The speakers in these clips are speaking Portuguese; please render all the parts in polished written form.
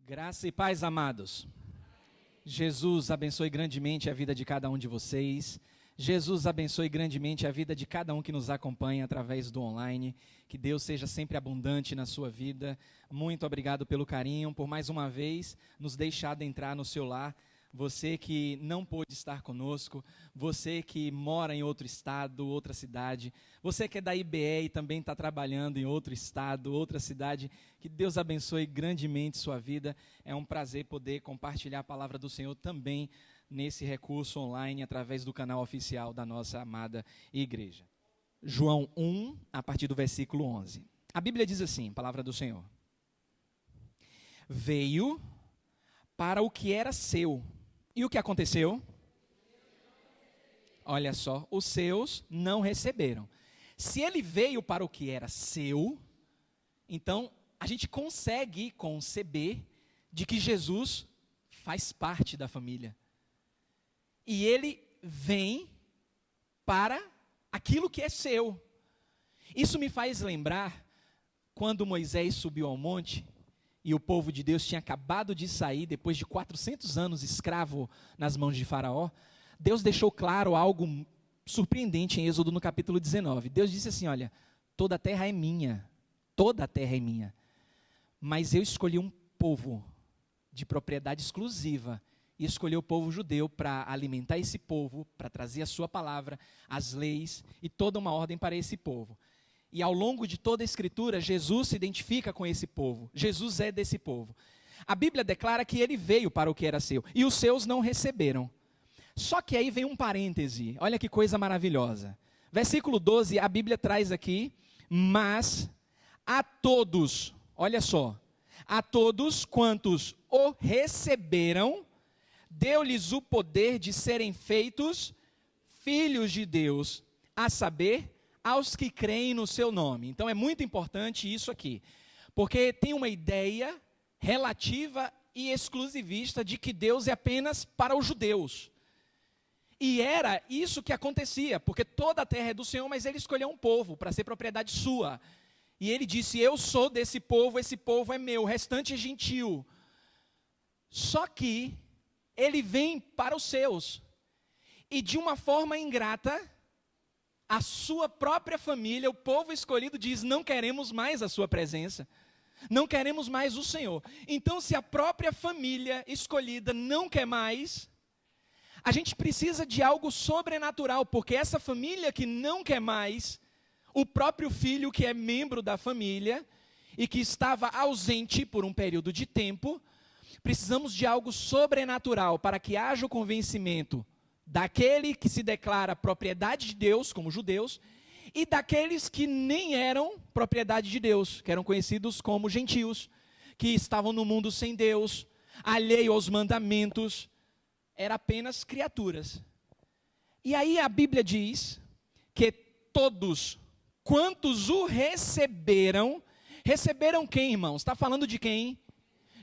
Graça e paz, amados. Jesus abençoe grandemente a vida de cada um de vocês. Jesus abençoe grandemente a vida de cada um que nos acompanha através do online. Que Deus seja sempre abundante na sua vida. Muito obrigado pelo carinho, por mais uma vez nos deixar entrar no seu lar. Você que não pôde estar conosco, você que mora em outro estado, outra cidade, você que é da IBE e também está trabalhando em outro estado, outra cidade, que Deus abençoe grandemente sua vida. É um prazer poder compartilhar a palavra do Senhor também nesse recurso online, através do canal oficial da nossa amada igreja. João 1, a partir do versículo 11. A Bíblia diz assim, palavra do Senhor. Veio para o que era seu. E o que aconteceu? Olha só, os seus não receberam. Se ele veio para o que era seu, então a gente consegue conceber de que Jesus faz parte da família. E ele vem para aquilo que é seu. Isso me faz lembrar quando Moisés subiu ao monte e o povo de Deus tinha acabado de sair, depois de 400 anos escravo nas mãos de Faraó. Deus deixou claro algo surpreendente em Êxodo no capítulo 19. Deus disse assim, olha, toda a terra é minha, mas eu escolhi um povo de propriedade exclusiva, e escolhi o povo judeu para alimentar esse povo, para trazer a sua palavra, as leis e toda uma ordem para esse povo. E ao longo de toda a Escritura, Jesus se identifica com esse povo. Jesus é desse povo. A Bíblia declara que ele veio para o que era seu, e os seus não receberam. Só que aí vem um parêntese, olha que coisa maravilhosa. Versículo 12, a Bíblia traz aqui, mas a todos, olha só, a todos quantos o receberam, deu-lhes o poder de serem feitos filhos de Deus, a saber, aos que creem no seu nome. Então é muito importante isso aqui, porque tem uma ideia relativa e exclusivista de que Deus é apenas para os judeus. E era isso que acontecia, porque toda a terra é do Senhor, mas ele escolheu um povo para ser propriedade sua. E ele disse, eu sou desse povo, esse povo é meu, o restante é gentil. Só que ele vem para os seus. E de uma forma ingrata, a sua própria família, o povo escolhido diz, não queremos mais a sua presença, não queremos mais o Senhor. Então, se a própria família escolhida não quer mais, a gente precisa de algo sobrenatural, porque essa família que não quer mais, o próprio filho que é membro da família e que estava ausente por um período de tempo, precisamos de algo sobrenatural para que haja o convencimento daquele que se declara propriedade de Deus, como judeus, e daqueles que nem eram propriedade de Deus, que eram conhecidos como gentios, que estavam no mundo sem Deus, alheio aos mandamentos, eram apenas criaturas. E aí a Bíblia diz que todos quantos o receberam, receberam quem, irmãos? Está falando de quem?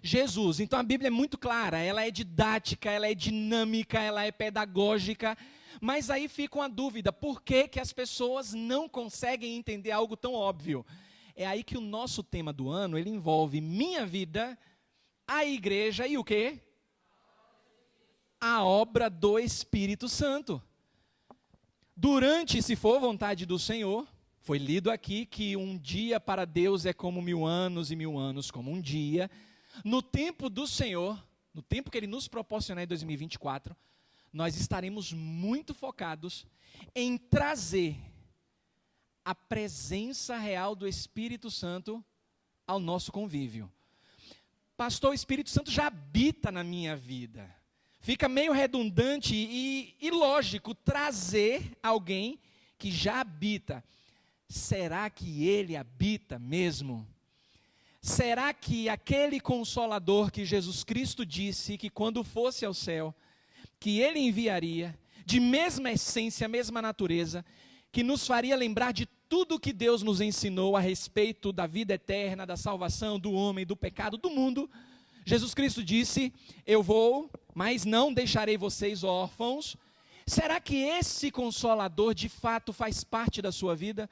Jesus. Então a Bíblia é muito clara, ela é didática, ela é dinâmica, ela é pedagógica, mas aí fica uma dúvida, por que que as pessoas não conseguem entender algo tão óbvio? É aí que o nosso tema do ano, ele envolve minha vida, a igreja e o quê? A obra do Espírito Santo. Durante, se for vontade do Senhor, foi lido aqui que um dia para Deus é como 1000 anos e 1000 anos como um dia. No tempo do Senhor, no tempo que Ele nos proporcionar em 2024, nós estaremos muito focados em trazer a presença real do Espírito Santo ao nosso convívio. Pastor, o Espírito Santo já habita na minha vida. Fica meio redundante e lógico trazer alguém que já habita. Será que Ele habita mesmo? Será que aquele Consolador que Jesus Cristo disse que quando fosse ao céu, que Ele enviaria, de mesma essência, mesma natureza, que nos faria lembrar de tudo que Deus nos ensinou a respeito da vida eterna, da salvação, do homem, do pecado, do mundo, Jesus Cristo disse, eu vou, mas não deixarei vocês órfãos. Será que esse Consolador de fato faz parte da sua vida?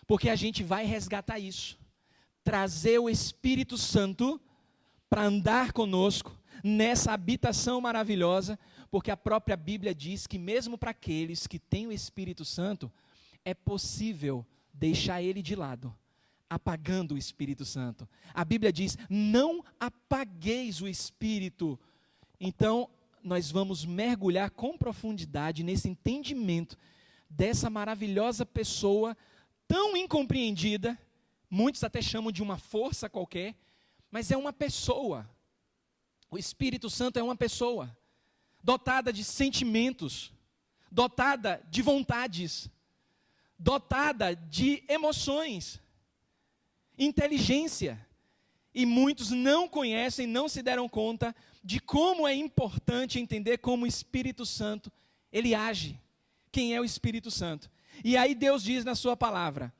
Porque a gente vai resgatar isso. Trazer o Espírito Santo para andar conosco nessa habitação maravilhosa, porque a própria Bíblia diz que mesmo para aqueles que têm o Espírito Santo, é possível deixar ele de lado, apagando o Espírito Santo. A Bíblia diz: não apagueis o Espírito. Então, nós vamos mergulhar com profundidade nesse entendimento dessa maravilhosa pessoa, tão incompreendida, muitos até chamam de uma força qualquer, mas é uma pessoa. O Espírito Santo é uma pessoa, dotada de sentimentos, dotada de vontades, dotada de emoções, inteligência. E muitos não conhecem, não se deram conta de como é importante entender como o Espírito Santo, ele age. Quem é o Espírito Santo? E aí Deus diz na sua palavra,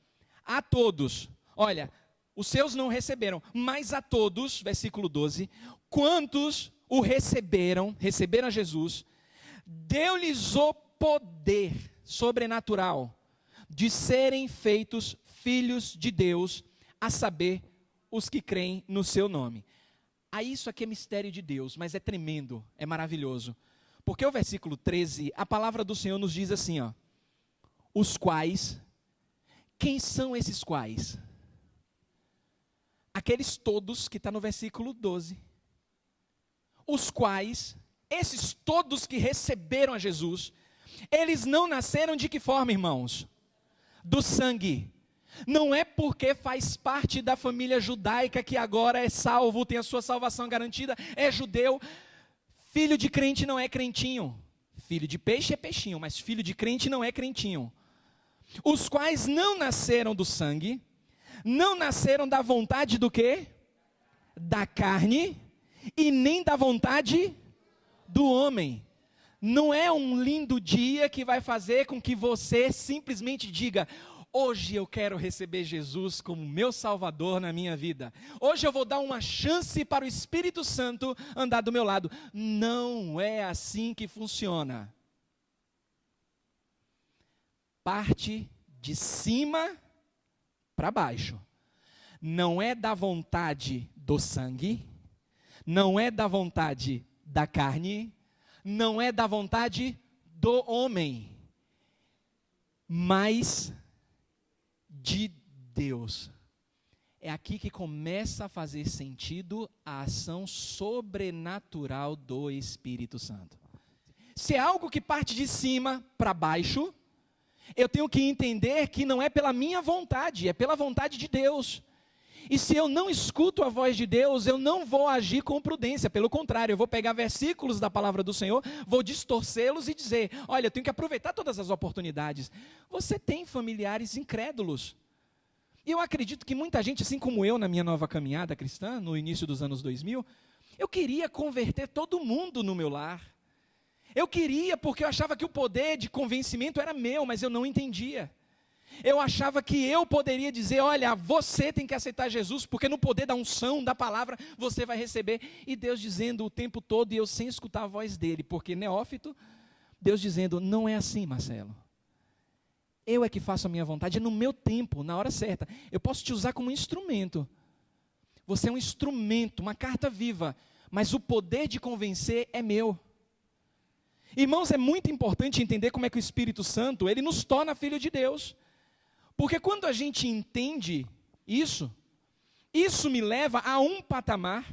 a todos, olha, os seus não receberam, mas a todos, versículo 12, quantos o receberam a Jesus, deu-lhes o poder sobrenatural de serem feitos filhos de Deus, a saber, os que creem no seu nome. Aí isso aqui é mistério de Deus, mas é tremendo, é maravilhoso. Porque o versículo 13, a palavra do Senhor nos diz assim, ó, os quais, quem são esses quais? Aqueles todos que está no versículo 12. Os quais, esses todos que receberam a Jesus, eles não nasceram de que forma, irmãos? Do sangue. Não é porque faz parte da família judaica que agora é salvo, tem a sua salvação garantida, é judeu. Filho de crente não é crentinho. Filho de peixe é peixinho, mas filho de crente não é crentinho. Os quais não nasceram do sangue, não nasceram da vontade do quê? Da carne, e nem da vontade do homem. Não é um lindo dia que vai fazer com que você simplesmente diga: hoje eu quero receber Jesus como meu Salvador na minha vida. Hoje eu vou dar uma chance para o Espírito Santo andar do meu lado. Não é assim que funciona. Parte de cima para baixo. Não é da vontade do sangue, não é da vontade da carne, não é da vontade do homem, mas de Deus. É aqui que começa a fazer sentido a ação sobrenatural do Espírito Santo. Se é algo que parte de cima para baixo, eu tenho que entender que não é pela minha vontade, é pela vontade de Deus. E se eu não escuto a voz de Deus, eu não vou agir com prudência. Pelo contrário, eu vou pegar versículos da palavra do Senhor, vou distorcê-los e dizer: olha, eu tenho que aproveitar todas as oportunidades. Você tem familiares incrédulos. E eu acredito que muita gente, assim como eu na minha nova caminhada cristã, no início dos anos 2000, eu queria converter todo mundo no meu lar. Eu queria, porque eu achava que o poder de convencimento era meu, mas eu não entendia. Eu achava que eu poderia dizer: olha, você tem que aceitar Jesus, porque no poder da unção, da palavra, você vai receber. E Deus dizendo o tempo todo, e eu sem escutar a voz dele, porque neófito, Deus dizendo: não é assim, Marcelo. Eu é que faço a minha vontade, é no meu tempo, na hora certa. Eu posso te usar como instrumento. Você é um instrumento, uma carta viva, mas o poder de convencer é meu. Irmãos, é muito importante entender como é que o Espírito Santo, ele nos torna filho de Deus. Porque quando a gente entende isso me leva a um patamar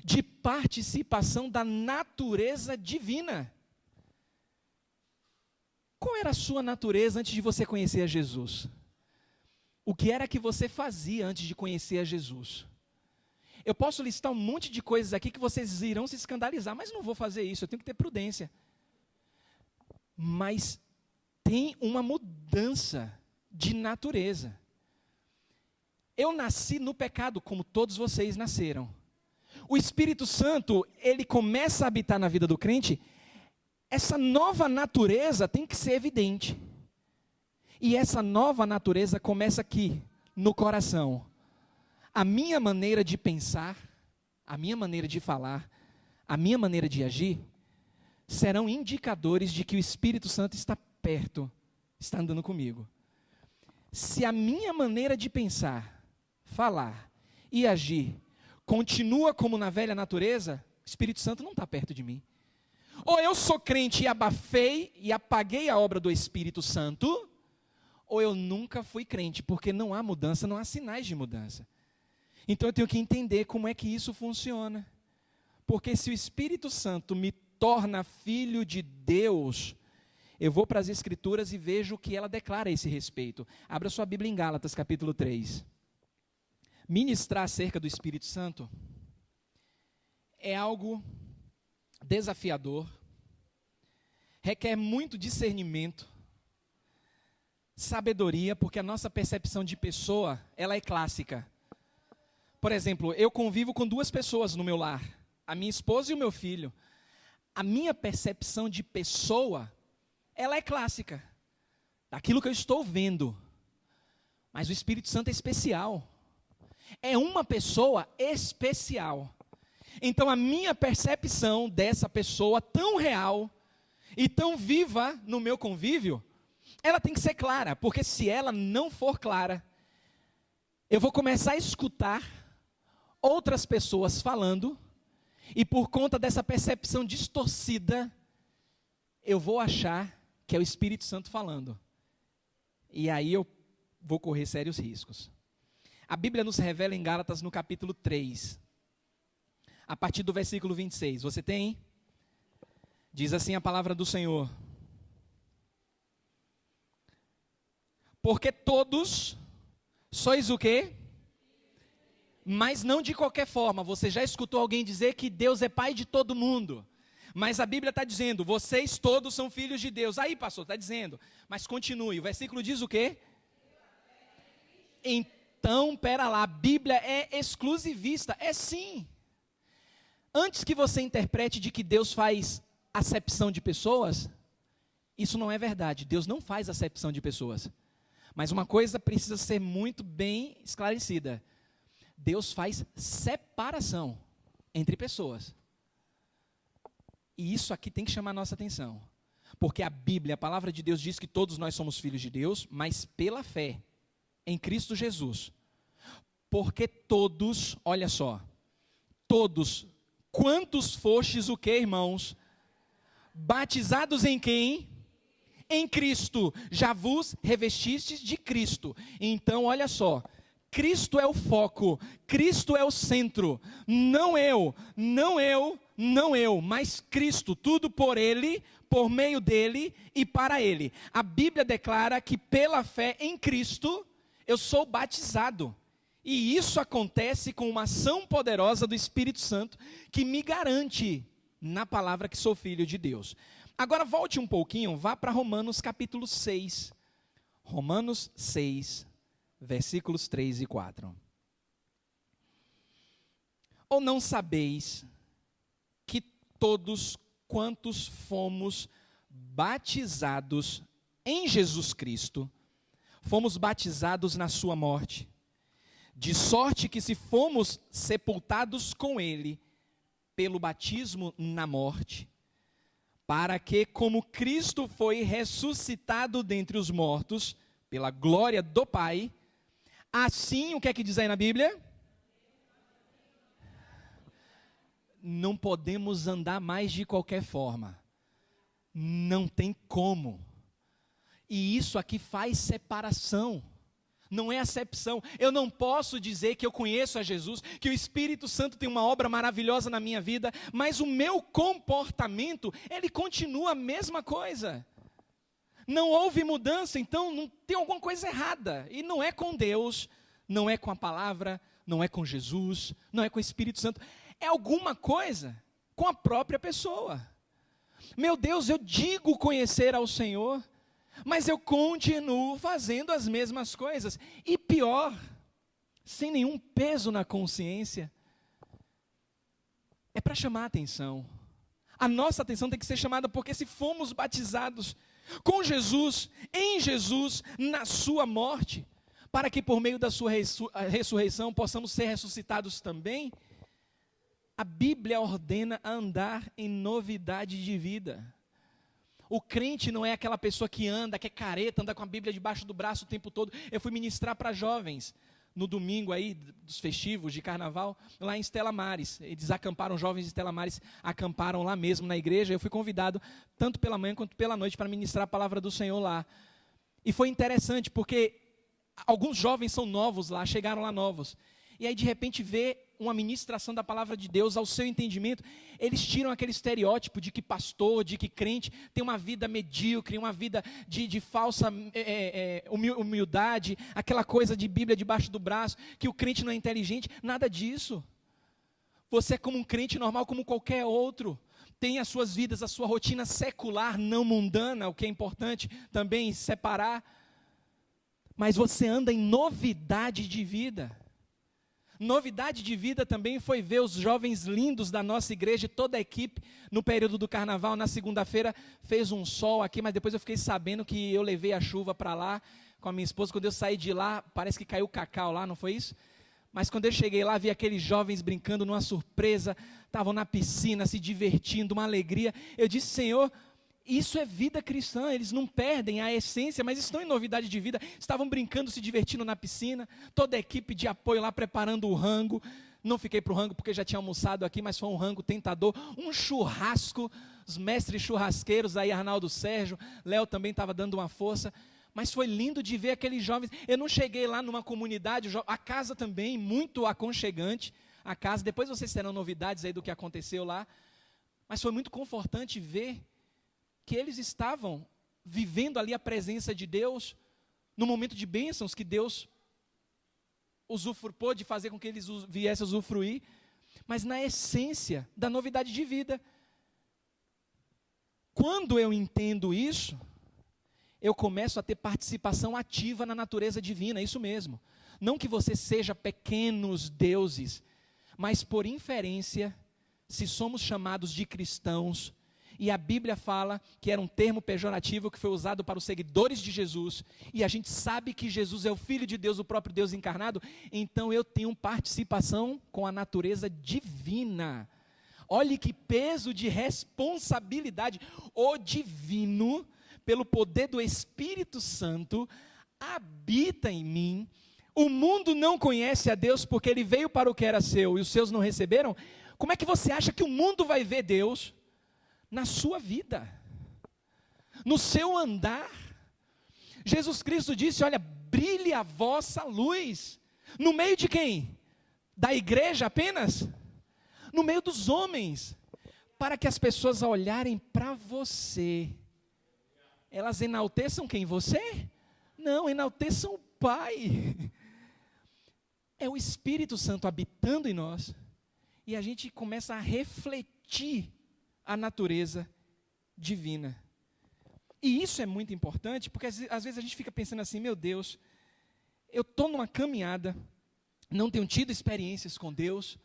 de participação da natureza divina. Qual era a sua natureza antes de você conhecer a Jesus? O que era que você fazia antes de conhecer a Jesus? Eu posso listar um monte de coisas aqui que vocês irão se escandalizar, mas não vou fazer isso, eu tenho que ter prudência. Mas tem uma mudança de natureza. Eu nasci no pecado, como todos vocês nasceram. O Espírito Santo, ele começa a habitar na vida do crente. Essa nova natureza tem que ser evidente. E essa nova natureza começa aqui, no coração. A minha maneira de pensar, a minha maneira de falar, a minha maneira de agir, serão indicadores de que o Espírito Santo está perto, está andando comigo. Se a minha maneira de pensar, falar e agir continua como na velha natureza, o Espírito Santo não está perto de mim. Ou eu sou crente e abafei e apaguei a obra do Espírito Santo, ou eu nunca fui crente, porque não há mudança, não há sinais de mudança. Então eu tenho que entender como é que isso funciona. Porque se o Espírito Santo me torna filho de Deus, eu vou para as Escrituras e vejo o que ela declara a esse respeito. Abra sua Bíblia em Gálatas, capítulo 3. Ministrar acerca do Espírito Santo é algo desafiador, requer muito discernimento, sabedoria, porque a nossa percepção de pessoa, ela é clássica. Por exemplo, eu convivo com 2 pessoas no meu lar, a minha esposa e o meu filho. A minha percepção de pessoa, ela é clássica, daquilo que eu estou vendo. Mas o Espírito Santo é especial. É uma pessoa especial. Então a minha percepção dessa pessoa tão real e tão viva no meu convívio, ela tem que ser clara, porque se ela não for clara, eu vou começar a escutar outras pessoas falando, e por conta dessa percepção distorcida, eu vou achar que é o Espírito Santo falando. E aí eu vou correr sérios riscos. A Bíblia nos revela em Gálatas no capítulo 3, a partir do versículo 26. Você tem? Diz assim a palavra do Senhor: porque todos sois o quê? Mas não de qualquer forma. Você já escutou alguém dizer que Deus é pai de todo mundo? Mas a Bíblia está dizendo, vocês todos são filhos de Deus. Aí, pastor, está dizendo. Mas continue, o versículo diz o quê? Então, pera lá, a Bíblia é exclusivista. É sim. Antes que você interprete de que Deus faz acepção de pessoas, isso não é verdade. Deus não faz acepção de pessoas. Mas uma coisa precisa ser muito bem esclarecida. Deus faz separação entre pessoas. E isso aqui tem que chamar a nossa atenção. Porque a Bíblia, a palavra de Deus diz que todos nós somos filhos de Deus, mas pela fé em Cristo Jesus. Porque todos, olha só, todos, quantos fostes o que, irmãos? Batizados em quem? Em Cristo, já vos revestistes de Cristo. Então, olha só, Cristo é o foco, Cristo é o centro, não eu, mas Cristo, tudo por Ele, por meio dEle e para Ele. A Bíblia declara que pela fé em Cristo, eu sou batizado. E isso acontece com uma ação poderosa do Espírito Santo, que me garante na palavra que sou filho de Deus. Agora volte um pouquinho, vá para Romanos capítulo 6. Romanos 6, versículos 3 e 4. Ou não sabeis que todos quantos fomos batizados em Jesus Cristo, fomos batizados na sua morte, de sorte que se fomos sepultados com Ele pelo batismo na morte, para que, como Cristo foi ressuscitado dentre os mortos, pela glória do Pai, assim, o que é que diz aí na Bíblia? Não podemos andar mais de qualquer forma. Não tem como. E isso aqui faz separação. Não é acepção. Eu não posso dizer que eu conheço a Jesus, que o Espírito Santo tem uma obra maravilhosa na minha vida, mas o meu comportamento, ele continua a mesma coisa. Não houve mudança, então não tem alguma coisa errada. E não é com Deus, não é com a palavra, não é com Jesus, não é com o Espírito Santo. É alguma coisa com a própria pessoa. Meu Deus, eu digo conhecer ao Senhor, mas eu continuo fazendo as mesmas coisas. E pior, sem nenhum peso na consciência. É para chamar a atenção. A nossa atenção tem que ser chamada, porque se fomos batizados com Jesus, em Jesus, na sua morte, para que por meio da sua ressurreição possamos ser ressuscitados também, a Bíblia ordena a andar em novidade de vida. O crente não é aquela pessoa que anda, que é careta, anda com a Bíblia debaixo do braço o tempo todo. Eu fui ministrar para jovens no domingo aí, dos festivos de carnaval, lá em Stella Maris. Eles acamparam, jovens de Stella Maris acamparam lá mesmo na igreja. Eu fui convidado, tanto pela manhã quanto pela noite, para ministrar a palavra do Senhor lá. E foi interessante, porque alguns jovens são novos lá, chegaram lá novos. E aí, de repente, vê uma ministração da palavra de Deus ao seu entendimento. Eles tiram aquele estereótipo de que pastor, de que crente tem uma vida medíocre, uma vida de falsa humildade, aquela coisa de Bíblia debaixo do braço, que o crente não é inteligente. Nada disso. Você é como um crente normal, como qualquer outro. Tem as suas vidas, a sua rotina secular, não mundana, o que é importante também separar. Mas você anda em novidade de vida. Novidade de vida também foi ver os jovens lindos da nossa igreja, toda a equipe, no período do carnaval, na segunda-feira, fez um sol aqui, mas depois eu fiquei sabendo que eu levei a chuva para lá, com a minha esposa. Quando eu saí de lá, parece que caiu cacau lá, não foi isso? Mas quando eu cheguei lá, vi aqueles jovens brincando numa surpresa, estavam na piscina, se divertindo, uma alegria. Eu disse, Senhor, isso é vida cristã, eles não perdem a essência, mas estão em novidade de vida. Estavam brincando, se divertindo na piscina, toda a equipe de apoio lá preparando o rango. Não fiquei para o rango porque já tinha almoçado aqui, mas foi um rango tentador, um churrasco, os mestres churrasqueiros aí, Arnaldo, Sérgio, Léo também estava dando uma força. Mas foi lindo de ver aqueles jovens. Eu não cheguei lá numa comunidade, a casa também, muito aconchegante, a casa, depois vocês terão novidades aí do que aconteceu lá, mas foi muito confortante ver que eles estavam vivendo ali a presença de Deus, no momento de bênçãos que Deus pôde fazer com que eles viessem a usufruir, mas na essência da novidade de vida. Quando eu entendo isso, eu começo a ter participação ativa na natureza divina, é isso mesmo. Não que você seja pequenos deuses, mas por inferência, se somos chamados de cristãos, e a Bíblia fala que era um termo pejorativo que foi usado para os seguidores de Jesus, e a gente sabe que Jesus é o Filho de Deus, o próprio Deus encarnado, então eu tenho participação com a natureza divina. Olhe que peso de responsabilidade. O divino, pelo poder do Espírito Santo, habita em mim. O mundo não conhece a Deus porque ele veio para o que era seu e os seus não receberam. Como é que você acha que o mundo vai ver Deus? Na sua vida, no seu andar. Jesus Cristo disse, olha, brilhe a vossa luz. No meio de quem? Da igreja apenas? No meio dos homens. Para que as pessoas ao olharem para você, elas enalteçam quem? Você? Não, enalteçam o Pai. É o Espírito Santo habitando em nós. E a gente começa a refletir a natureza divina. E isso é muito importante, porque às vezes a gente fica pensando assim, meu Deus, eu estou numa caminhada, não tenho tido experiências com Deus,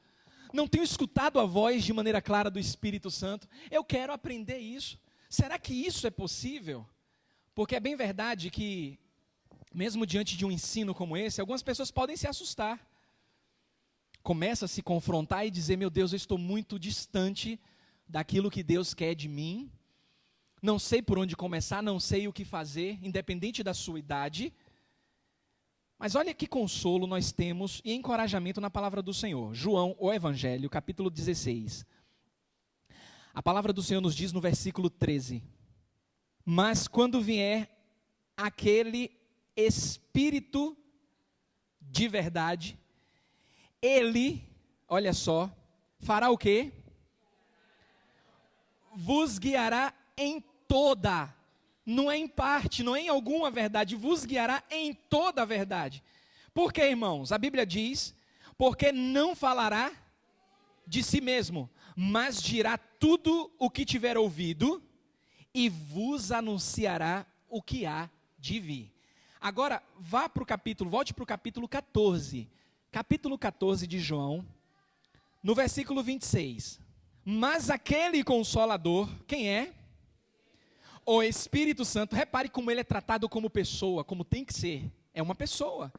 não tenho escutado a voz de maneira clara do Espírito Santo, eu quero aprender isso. Será que isso é possível? Porque é bem verdade que, mesmo diante de um ensino como esse, algumas pessoas podem se assustar. Começa a se confrontar e dizer, meu Deus, eu estou muito distante daquilo que Deus quer de mim, não sei por onde começar, não sei o que fazer, independente da sua idade, mas olha que consolo nós temos e encorajamento na palavra do Senhor. João, o Evangelho, capítulo 16. A palavra do Senhor nos diz no versículo 13, mas quando vier aquele Espírito de verdade, ele, olha só, fará o quê? Vos guiará em toda, não é em parte, não é em alguma verdade, vos guiará em toda a verdade. Por quê, irmãos? A Bíblia diz, porque não falará de si mesmo, mas dirá tudo o que tiver ouvido e vos anunciará o que há de vir. Agora, volte para o capítulo 14, capítulo 14 de João, no versículo 26. Mas aquele Consolador, quem é? O Espírito Santo. Repare como ele é tratado como pessoa, como tem que ser. É uma pessoa.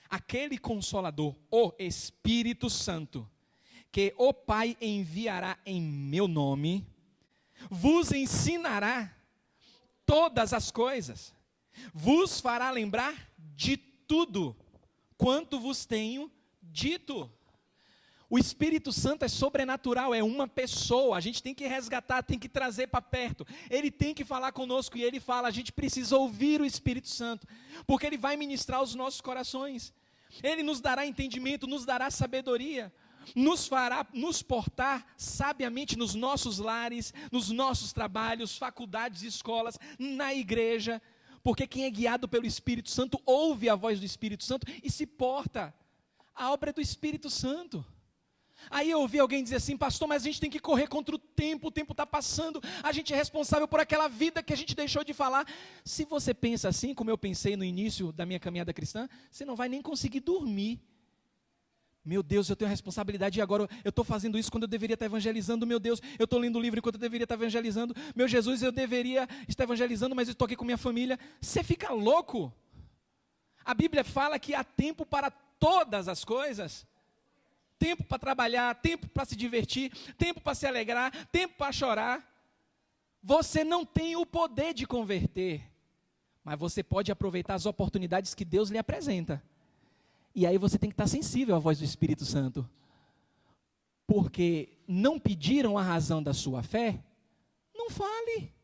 Aquele Consolador, o Espírito Santo, que o Pai enviará em meu nome, vos ensinará todas as coisas, vos fará lembrar de tudo quanto vos tenho dito. O Espírito Santo é sobrenatural, é uma pessoa, a gente tem que resgatar, tem que trazer para perto, ele tem que falar conosco e ele fala, a gente precisa ouvir o Espírito Santo, porque ele vai ministrar os nossos corações, ele nos dará entendimento, nos dará sabedoria, nos fará nos portar sabiamente nos nossos lares, nos nossos trabalhos, faculdades, escolas, na igreja, porque quem é guiado pelo Espírito Santo ouve a voz do Espírito Santo e se porta. A obra é do Espírito Santo. Aí eu ouvi alguém dizer assim, pastor, mas a gente tem que correr contra o tempo está passando, a gente é responsável por aquela vida que a gente deixou de falar. Se você pensa assim, como eu pensei no início da minha caminhada cristã, você não vai nem conseguir dormir. Meu Deus, eu tenho a responsabilidade e agora eu estou fazendo isso quando eu deveria estar evangelizando. Meu Deus, eu estou lendo o livro enquanto eu deveria estar evangelizando. Meu Jesus, eu deveria estar evangelizando, mas eu estou aqui com minha família. Você fica louco. A Bíblia fala que há tempo para todas as coisas. Tempo para trabalhar, tempo para se divertir, tempo para se alegrar, tempo para chorar. Você não tem o poder de converter, mas você pode aproveitar as oportunidades que Deus lhe apresenta. E aí você tem que estar sensível à voz do Espírito Santo. Porque não pediram a razão da sua fé, não fale.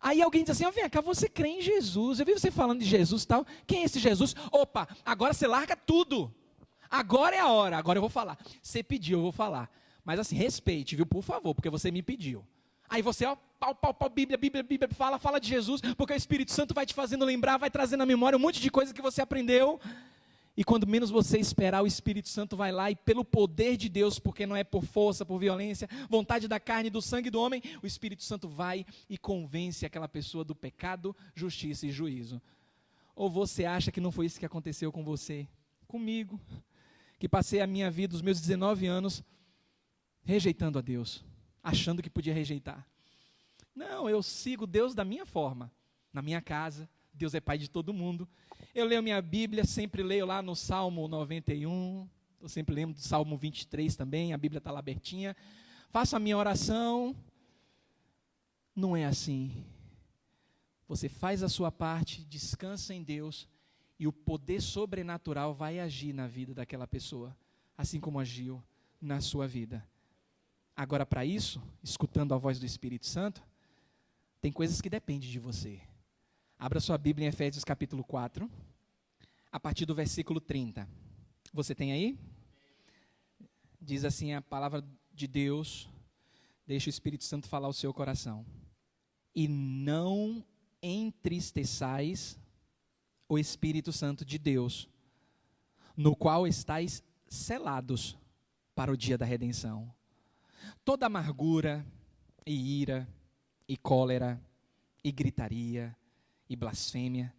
Aí alguém diz assim, vem cá, você crê em Jesus, eu vi você falando de Jesus e tal, quem é esse Jesus? Opa, agora você larga tudo. Agora é a hora, agora eu vou falar. Você pediu, eu vou falar. Mas assim, respeite, viu, por favor, porque você me pediu. Aí você, pau, Bíblia, fala de Jesus, porque o Espírito Santo vai te fazendo lembrar, vai trazendo à memória um monte de coisa que você aprendeu. E quando menos você esperar, o Espírito Santo vai lá e pelo poder de Deus, porque não é por força, por violência, vontade da carne, do sangue do homem, o Espírito Santo vai e convence aquela pessoa do pecado, justiça e juízo. Ou você acha que não foi isso que aconteceu com você? Comigo. Que passei a minha vida, os meus 19 anos, rejeitando a Deus, achando que podia rejeitar. Não, eu sigo Deus da minha forma, na minha casa, Deus é pai de todo mundo. Eu leio minha Bíblia, sempre leio lá no Salmo 91, eu sempre lembro do Salmo 23 também, a Bíblia está lá abertinha. Faço a minha oração. Não é assim. Você faz a sua parte, descansa em Deus, e o poder sobrenatural vai agir na vida daquela pessoa, assim como agiu na sua vida. Agora, para isso, escutando a voz do Espírito Santo, tem coisas que dependem de você. Abra sua Bíblia em Efésios capítulo 4, a partir do versículo 30. Você tem aí? Diz assim a palavra de Deus, deixa o Espírito Santo falar ao seu coração. E não entristeçais o Espírito Santo de Deus, no qual estáis selados para o dia da redenção. Toda amargura, e ira, e cólera, e gritaria, e blasfêmia,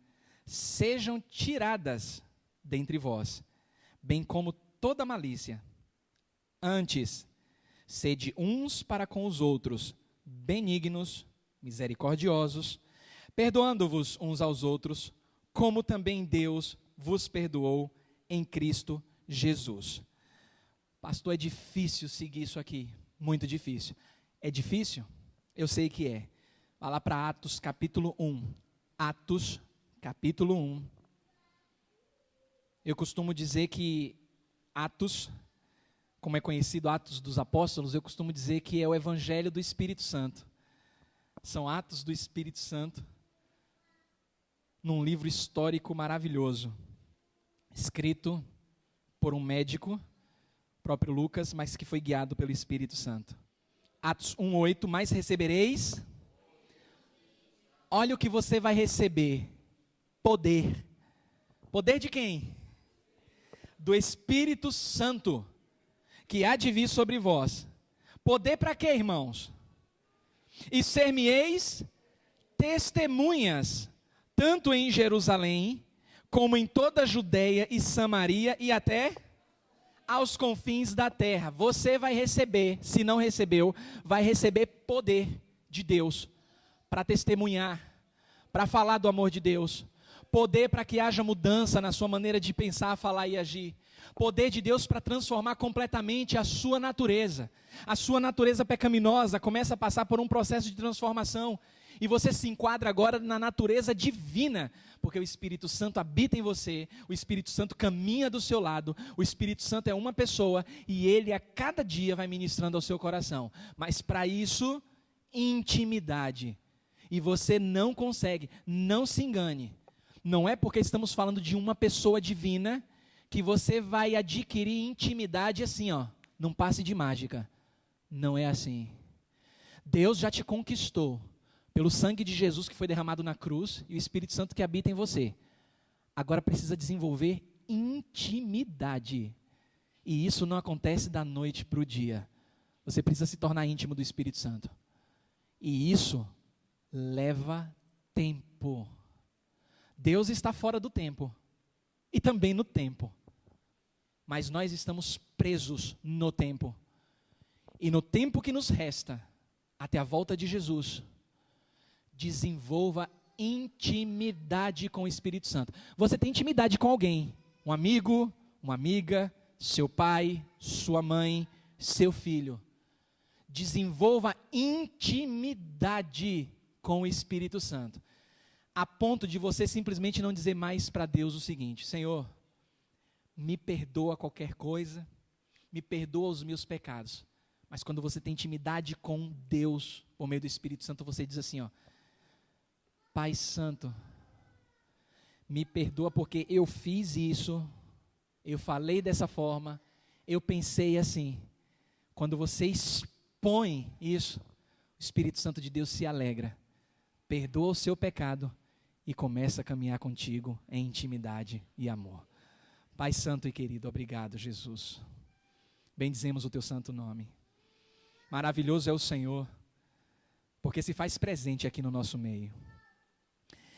sejam tiradas dentre vós, bem como toda malícia. Antes, sede uns para com os outros, benignos, misericordiosos, perdoando-vos uns aos outros, como também Deus vos perdoou em Cristo Jesus. Pastor, é difícil seguir isso aqui, muito difícil. É difícil? Eu sei que é. Vai lá para Atos capítulo 1. Atos capítulo 1. Eu costumo dizer que Atos, como é conhecido Atos dos Apóstolos, eu costumo dizer que é o Evangelho do Espírito Santo. São atos do Espírito Santo, num livro histórico maravilhoso, escrito por um médico, próprio Lucas, mas que foi guiado pelo Espírito Santo. Atos 1:8, mas recebereis, olha o que você vai receber, poder. Poder de quem? Do Espírito Santo, que há de vir sobre vós. Poder para quê, irmãos? E ser-me-eis testemunhas, tanto em Jerusalém, como em toda a Judeia e Samaria e até aos confins da terra. Você vai receber, se não recebeu, vai receber poder de Deus para testemunhar, para falar do amor de Deus, Poder para que haja mudança na sua maneira de pensar, falar e agir. Poder de Deus para transformar completamente a sua natureza. A sua natureza pecaminosa começa a passar por um processo de transformação. E você se enquadra agora na natureza divina, porque o Espírito Santo habita em você, o Espírito Santo caminha do seu lado, o Espírito Santo é uma pessoa e ele a cada dia vai ministrando ao seu coração. Mas para isso, intimidade. E você não consegue, não se engane. Não é porque estamos falando de uma pessoa divina que você vai adquirir intimidade assim, num passe de mágica. Não é assim. Deus já te conquistou pelo sangue de Jesus que foi derramado na cruz e o Espírito Santo que habita em você. Agora precisa desenvolver intimidade. E isso não acontece da noite para o dia. Você precisa se tornar íntimo do Espírito Santo. E isso leva tempo. Deus está fora do tempo e também no tempo. Mas nós estamos presos no tempo. E no tempo que nos resta, até a volta de Jesus, desenvolva intimidade com o Espírito Santo. Você tem intimidade com alguém, um amigo, uma amiga, seu pai, sua mãe, seu filho. Desenvolva intimidade com o Espírito Santo, a ponto de você simplesmente não dizer mais para Deus o seguinte: Senhor, me perdoa qualquer coisa, me perdoa os meus pecados. Mas quando você tem intimidade com Deus, por meio do Espírito Santo, você diz assim, Pai Santo, me perdoa porque eu fiz isso, eu falei dessa forma, eu pensei assim. Quando você expõe isso, o Espírito Santo de Deus se alegra, perdoa o seu pecado e começa a caminhar contigo em intimidade e amor. Pai Santo e querido, obrigado, Jesus. Bendizemos o teu santo nome. Maravilhoso é o Senhor, porque se faz presente aqui no nosso meio.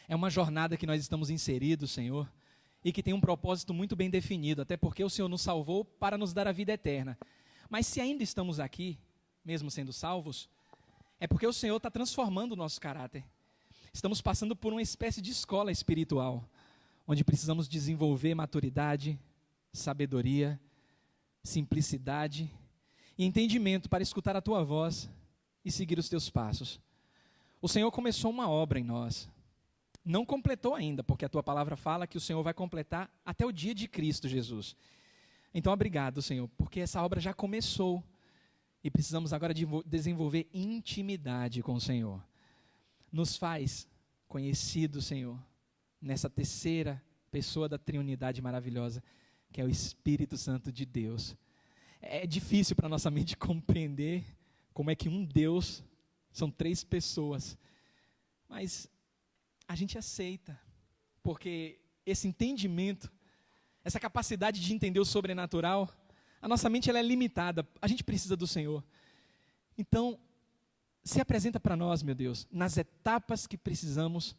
É uma jornada que nós estamos inseridos, Senhor, e que tem um propósito muito bem definido, até porque o Senhor nos salvou para nos dar a vida eterna. Mas se ainda estamos aqui, mesmo sendo salvos, é porque o Senhor está transformando o nosso caráter. Estamos passando por uma espécie de escola espiritual, onde precisamos desenvolver maturidade, sabedoria, simplicidade e entendimento para escutar a Tua voz e seguir os Teus passos. O Senhor começou uma obra em nós. Não completou ainda, porque a Tua palavra fala que o Senhor vai completar até o dia de Cristo Jesus. Então, obrigado, Senhor, porque essa obra já começou e precisamos agora desenvolver intimidade com o Senhor. Nos faz conhecidos, Senhor, nessa terceira pessoa da Trindade maravilhosa, que é o Espírito Santo de Deus. É difícil para a nossa mente compreender como é que um Deus são três pessoas, mas a gente aceita, porque esse entendimento, essa capacidade de entender o sobrenatural, a nossa mente ela é limitada, a gente precisa do Senhor. Então, se apresenta para nós, meu Deus, nas etapas que precisamos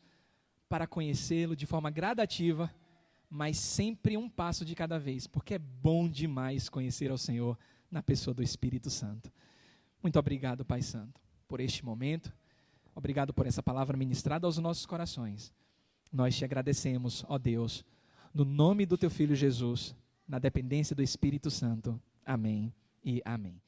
para conhecê-lo de forma gradativa, mas sempre um passo de cada vez, porque é bom demais conhecer ao Senhor na pessoa do Espírito Santo. Muito obrigado, Pai Santo, por este momento. Obrigado por essa palavra ministrada aos nossos corações. Nós te agradecemos, ó Deus, no nome do teu Filho Jesus, na dependência do Espírito Santo. Amém e amém.